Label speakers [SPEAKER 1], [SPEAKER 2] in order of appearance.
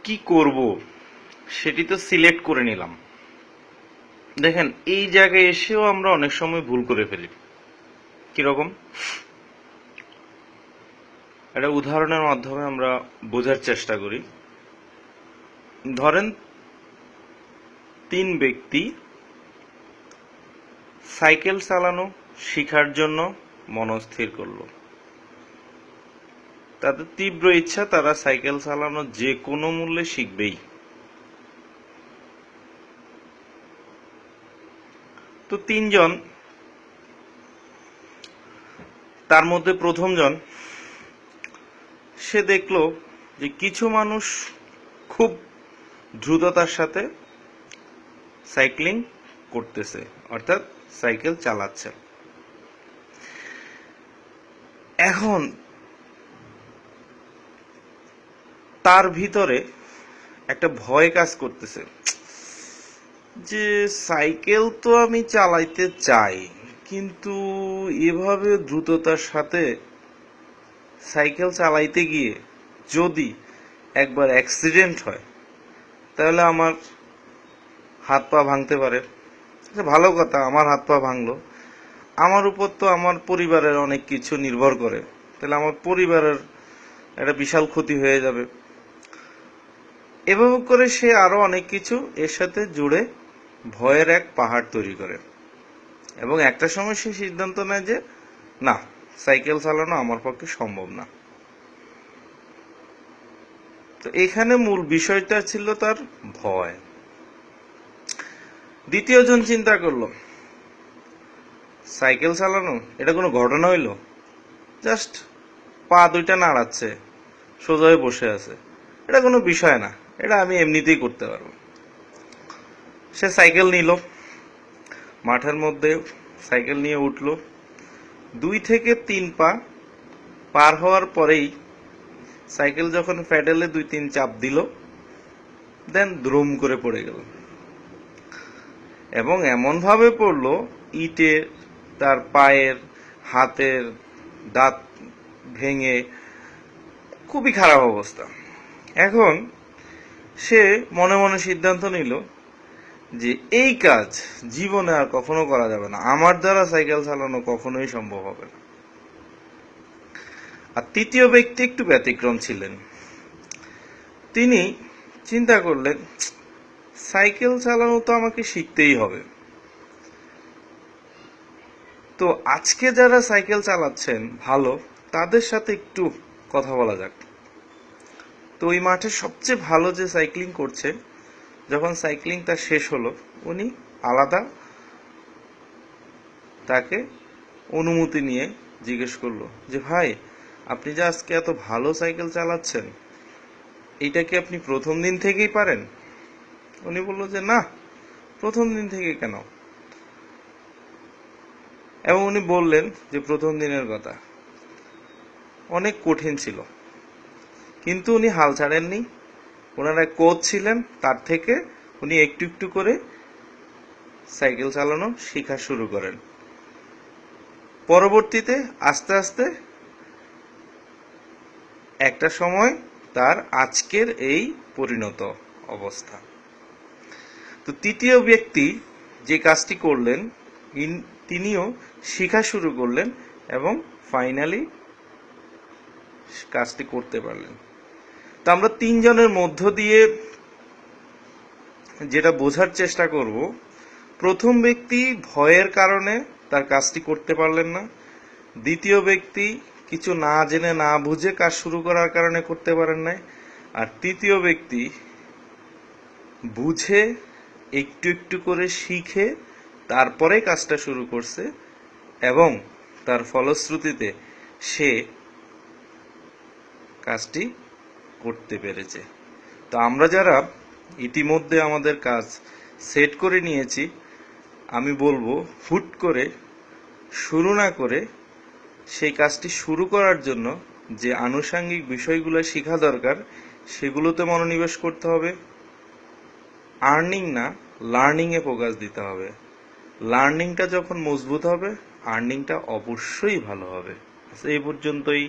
[SPEAKER 1] কি করব সেটি তো সিলেক্ট করে নিলাম। দেখেন, এই জায়গায় এসেও আমরা অনেক সময় ভুল করে ফেলি। কিরকম? একটা উদাহরণের মাধ্যমে আমরা বোঝার চেষ্টা করি। ধরেন 3 ব্যক্তি সাইকেল চালানো শেখার জন্য মনস্থির করলো। তাদের তীব্র ইচ্ছা, তারা সাইকেল চালানো যে কোনো মূল্যে শিখবেই। তো 3 জন, তার মধ্যে প্রথম জন, সে দেখলো যে কিছু মানুষ খুব দ্রুততার সাথে সাইক্লিং করতেছে, অর্থাৎ সাইকেল চালাচ্ছে। এখন তার ভিতরে একটা ভয় কাজ করতেছে যে সাইকেল তো আমি চালাইতে চাই, কিন্তু এভাবে দ্রুততার সাথে সাইকেল চালাইতে গিয়ে যদি একবার অ্যাক্সিডেন্ট হয় তাহলে আমার হাত পা ভাঙতে পারে। ভালো কথা, আমার হাত পা ভাঙলো, আমার উপর তো আমার পরিবারের অনেক কিছু নির্ভর করে, তাহলে আমার পরিবারের একটা বিশাল ক্ষতি হয়ে যাবে। এভাবে করে সে আরো অনেক কিছু এর সাথে জুড়ে ভয়ের এক পাহাড় তৈরি করে, এবং একটা সময় সে সিদ্ধান্ত নেয় যে না, সাইকেল চালানো আমার পক্ষে সম্ভব না। তো এখানে মূল বিষয়টা ছিল তার ভয়। দ্বিতীয় জন চিন্তা করলো, সাইকেল চালানো এটা কোনো ঘটনা হইল? জাস্ট পা দুইটা নাড়াচ্ছে, সোজা হয়ে বসে আছে, এটা কোনো বিষয় না, এটা আমি এমনিতেই করতে পারবো। সে সাইকেল নিল, মাঠের মধ্যে সাইকেল নিয়ে উঠলো। 2 থেকে 3 পা পার হওয়ার পরেই সাইকেল যখন প্যাডেলে 2-3 চাপ দিল, দেন দ্রুম করে পড়ে গেল, এবং এমন ভাবে পড়লো ইটে তার পায়ের হাতের দাঁত ভেঙে খুবই খারাপ অবস্থা। এখন সে মনে মনে সিদ্ধান্ত নিল যে এই কাজ জীবনে আর কখনো করা যাবে না, আমার দ্বারা সাইকেল চালানো কখনোই সম্ভব হবে না। আর তৃতীয় ব্যক্তি একটু ব্যতিক্রম ছিলেন। তিনি চিন্তা করলেন, সাইকেল চালানো তো আমাকে শিখতেই হবে, তো আজকে যারা সাইকেল চালাচ্ছেন ভালো, তাদের সাথে একটু কথা বলা যাক। তো ওই মাঠে সবচেয়ে ভালো যে সাইক্লিং করছে, যখন সাইক্লিং তার শেষ হলো, উনি আলাদা তাকে অনুমতি নিয়ে জিজ্ঞেস করলো যে ভাই, আপনি যে আজকে এত ভালো সাইকেল চালাচ্ছেন, এইটা কি আপনি প্রথম দিন থেকেই পারেন? উনি বলল যে না, প্রথম দিন থেকে কেন? এবং উনি বললেন যে প্রথম দিনের কথা অনেক কঠিন ছিল, কিন্তু উনি হাল ছাড়েননি। ওনার এক কোচ ছিলেন, তার থেকে উনি একটু একটু করে সাইকেল চালানো শেখা শুরু করেন। পরবর্তীতে আস্তে আস্তে একটা সময় তার আজকের এই পরিণত অবস্থা। তো তৃতীয় ব্যক্তি যে কাজটি করলেন, তিনিও শেখা শুরু করলেন এবং ফাইনালি কাজটি করতে পারলেন। তো আমরা 3 জনের মধ্য দিয়ে যেটা বোঝার চেষ্টা করব, প্রথম ব্যক্তি ভয়ের কারণে তার কাজটি করতে পারলেন না, দ্বিতীয় ব্যক্তি কিছু না জেনে না বুঝে কাজ শুরু করার কারণে করতে পারেন নাই, আর তৃতীয় ব্যক্তি বুঝে একটু একটু করে শিখে তারপরে কাজটা শুরু করছে, এবং তার ফলশ্রুতিতে সে কাজটি করতে পেরেছে। তো আমরা যারা ইতিমধ্যে আমাদের কাজ সেট করে নিয়েছি, আমি বলবো হুট করে শুরু না করে সেই কাজটি শুরু করার জন্য যে আনুষঙ্গিক বিষয়গুলো শেখা দরকার, সেগুলোতে মনোনিবেশ করতে হবে। আর্নিং না, লার্নিংয়ে ফোকাস দিতে হবে। লার্নিংটা যখন মজবুত হবে, আর্নিংটা অবশ্যই ভালো হবে। এই পর্যন্তই।